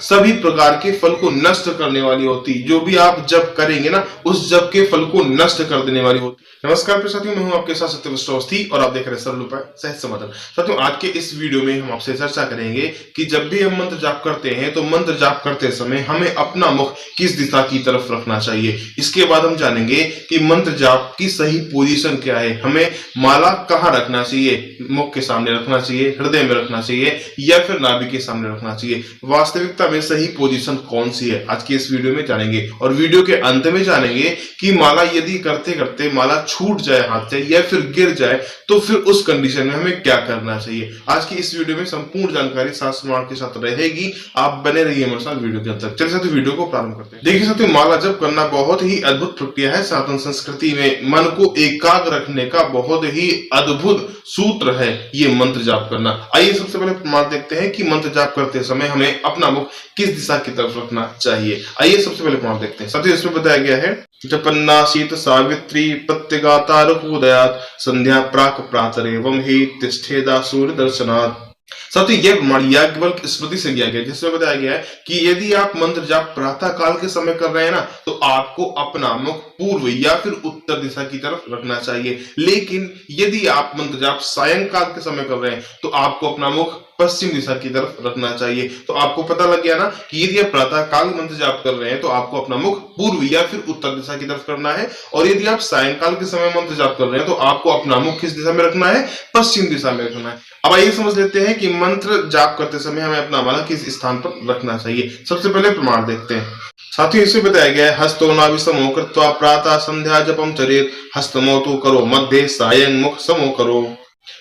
सभी प्रकार के फल को नष्ट करने वाली होती, जो भी आप जप करेंगे ना उस जप के फल को नष्ट कर देने वाली होती। नमस्कार प्रिय साथियों, मैं हूं आपके साथ सत्यवस्त अवस्थी और आप देख रहे हैं सरल उपाय सहज समाधान। साथियों, आज के इस वीडियो में हम आपसे चर्चा करेंगे कि जब भी हम मंत्र जाप करते हैं तो मंत्र जाप करते समय हमें अपना मुख किस दिशा की तरफ रखना चाहिए। इसके बाद हम जानेंगे कि मंत्र जाप की सही पोजीशन क्या है, हमें माला कहाँ रखना चाहिए, मुख के सामने रखना चाहिए, हृदय में रखना चाहिए या फिर नाभि के सामने रखना चाहिए। वास्तविकता में सही पोजीशन कौन सी है, आज की इस वीडियो में जानेंगे। और वीडियो के अंत में जानेंगे कि माला यदि करते करते माला छूट जाए हाथ से या फिर गिर जाए तो फिर उस कंडीशन में हमें क्या करना चाहिए। आज की इस वीडियो में संपूर्ण जानकारी शास्त्र प्रमाण के साथ रहेगी, आप बने रहिए हमारे साथ वीडियो के अंत तक। चलिए साथियों, वीडियो को प्रारंभ करते हैं। देखिए साथियों, माला जप करना बहुत ही अद्भुत प्रक्रिया है। सनातन संस्कृति में मन को एकाग्र रखने का बहुत ही अद्भुत सूत्र है ये मंत्र जाप करना। आइए सबसे पहले प्रमाण देखते हैं कि मंत्र जाप करते समय हमें अपना मुख किस दिशा की तरफ रखना चाहिए। आइए सबसे पहले प्रमाण देखते हैं। साथियों, इसमें बताया गया है जपन्नासीत सावित्री प्रत्यगातारभूदयात् संध्या प्राक प्रातरेवं हि तिष्ठेदा सूर्य दर्शनात्। साथियों, यह प्रमाण याज्ञवल्क्य स्मृति से लिया गया, जिसमें बताया गया है कि यदि आप मंत्र जाप प्रातः काल के समय कर रहे हैं ना तो आपको अपना मुख पूर्व या फिर उत्तर दिशा की तरफ रखना चाहिए। लेकिन यदि आप मंत्र जाप सायंकाल के समय कर रहे हैं तो आपको अपना मुख पश्चिम दिशा की तरफ रखना चाहिए। तो आपको पता लग गया ना कि यदि आप प्रातः काल मंत्र जाप कर रहे हैं तो आपको अपना मुख पूर्व या फिर उत्तर दिशा की तरफ करना है, और यदि आप सायंकाल के समय मंत्र जाप कर रहे हैं तो आपको अपना मुख किस दिशा में रखना है, पश्चिम दिशा में रखना है। अब आइए समझ लेते हैं कि मंत्र जाप करते समय हमें अपना माला किस स्थान पर रखना चाहिए। सबसे पहले प्रमाण देखते हैं। साथियों, इसमें बताया गया है हस्तो नाभि समो कृत्वा प्रातः संध्या जपम चरेत हस्तमो तु करो मध्य सायं मुख समो करो।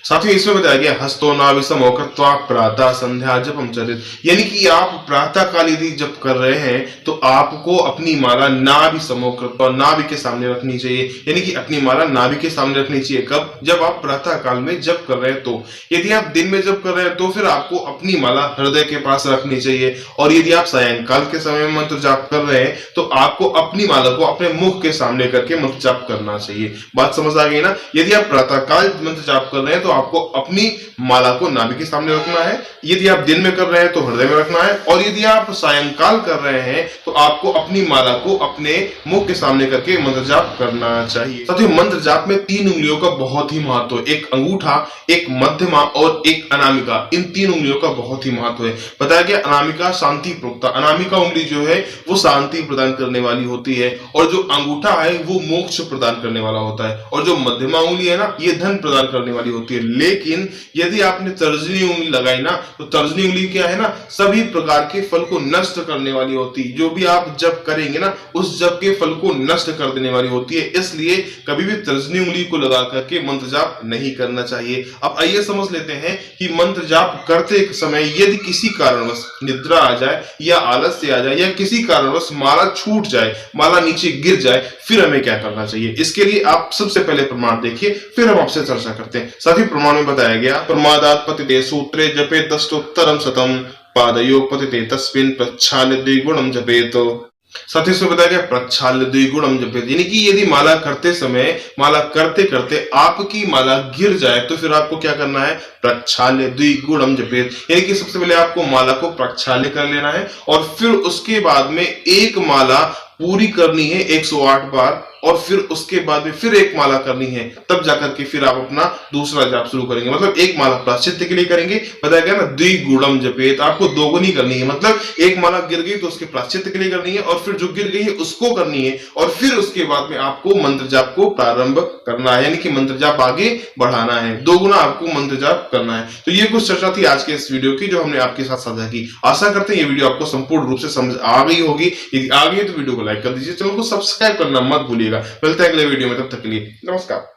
साथियों, इसमें बताया गया हस्तो नाभि समो कृत्वा प्रातः संध्या जपम चरेत, यानी कि आप प्रातः काल यदि जप कर रहे हैं तो आपको अपनी माला नाभि समो कृत्वा नाभि के सामने रखनी चाहिए। यानी कि अपनी माला नाभि के सामने रखनी चाहिए कब, जब आप प्रातः काल में जप कर रहे हैं। तो यदि आप दिन में जप कर रहे हैं तो फिर आपको अपनी माला हृदय के पास रखनी चाहिए, और यदि आप सायंकाल के समय में मंत्र जाप कर रहे हैं तो आपको अपनी माला को अपने मुख के सामने करके मंत्र जाप करना चाहिए। बात समझ आ गई ना। यदि आप प्रातः काल मंत्र जाप कर रहे हैं तो आपको अपनी माला को नाभि के सामने रखना है, यदि आप दिन में कर रहे हैं तो हृदय में रखना है, और यदि आप सायंकाल कर रहे हैं तो आपको अपनी माला को अपने मुख के सामने करके मंत्र जाप करना चाहिए। साथियों, मंत्र जाप में 3 उंगलियों का बहुत ही महत्व है। एक अंगूठा, एक मध्यमा और एक अनामिका। इन 3 उंगलियों का बहुत ही महत्व है। बताया गया अनामिका शांति प्रोक्ता, अनामिका उंगली जो है वो शांति प्रदान करने वाली होती है, और जो अंगूठा है वो मोक्ष प्रदान करने वाला होता है, और जो मध्यमा उंगली है ना ये धन प्रदान करने वाली होती है। लेकिन यदि आपने तर्जनी उंगली लगाई ना तो तर्जनी उंगली क्या है ना, सभी प्रकार के फल को नष्ट करने वाली होती, जो भी आप जप करेंगे ना उस जप के फल को नष्ट कर देने वाली होती है। इसलिए कभी भी तर्जनी उंगली को लगा करके मंत्र जाप नहीं करना चाहिए। अब आइए समझ लेते हैं कि मंत्र जाप करते समय यदि किसी कारणवश निद्रा आ जाए या आलस्य आ जाए या किसी कारणवश माला छूट जाए, माला नीचे गिर जाए, फिर हमें क्या करना चाहिए। इसके लिए आप सबसे पहले प्रमाण देखिए, फिर हम आपसे चर्चा करते हैं। साथ ही प्रमाण में बताया गया प्रमादात पतिते सूत्रे जपेत दशोत्तरम शतम पादयो पतिते तस्मिन् प्रक्षाल्य द्विगुणम जपेत। साथ ही इसमें बताया गया प्रक्षाल्य द्विगुणम जपेत, यानी कि यदि माला करते समय माला करते करते आपकी माला गिर जाए तो फिर आपको क्या करना है, प्रक्षाल्य द्विगुणम जपेत, यानी कि सबसे पहले आपको माला को प्रक्षाल्य कर लेना है, और फिर उसके बाद में एक माला पूरी करनी है 108 बार, और फिर उसके बाद में फिर एक माला करनी है, तब जाकर के फिर आप अपना दूसरा जाप शुरू करेंगे। मतलब एक माला प्रायश्चित के लिए करेंगे, बताया गया ना द्विगुणम जपेत, आपको दोगुनी करनी है। मतलब एक माला गिर गई तो उसके प्रायश्चित के लिए करनी है, और फिर जो गिर गई है उसको करनी है, और फिर उसके बाद में आपको मंत्र जाप को प्रारंभ करना है, यानी कि मंत्र जाप आगे बढ़ाना है, दोगुना आपको मंत्र जाप करना है। तो ये कुछ चर्चा थी आज के इस वीडियो की जो हमने आपके साथ साझा की। आशा करते हैं ये वीडियो आपको संपूर्ण रूप से समझ आ गई होगी। यदि आ गई तो वीडियो को लाइक कर दीजिए, चैनल को सब्सक्राइब करना मत भूलिएगा। मिलते हैं अगले वीडियो में, तब तक के लिए नमस्कार।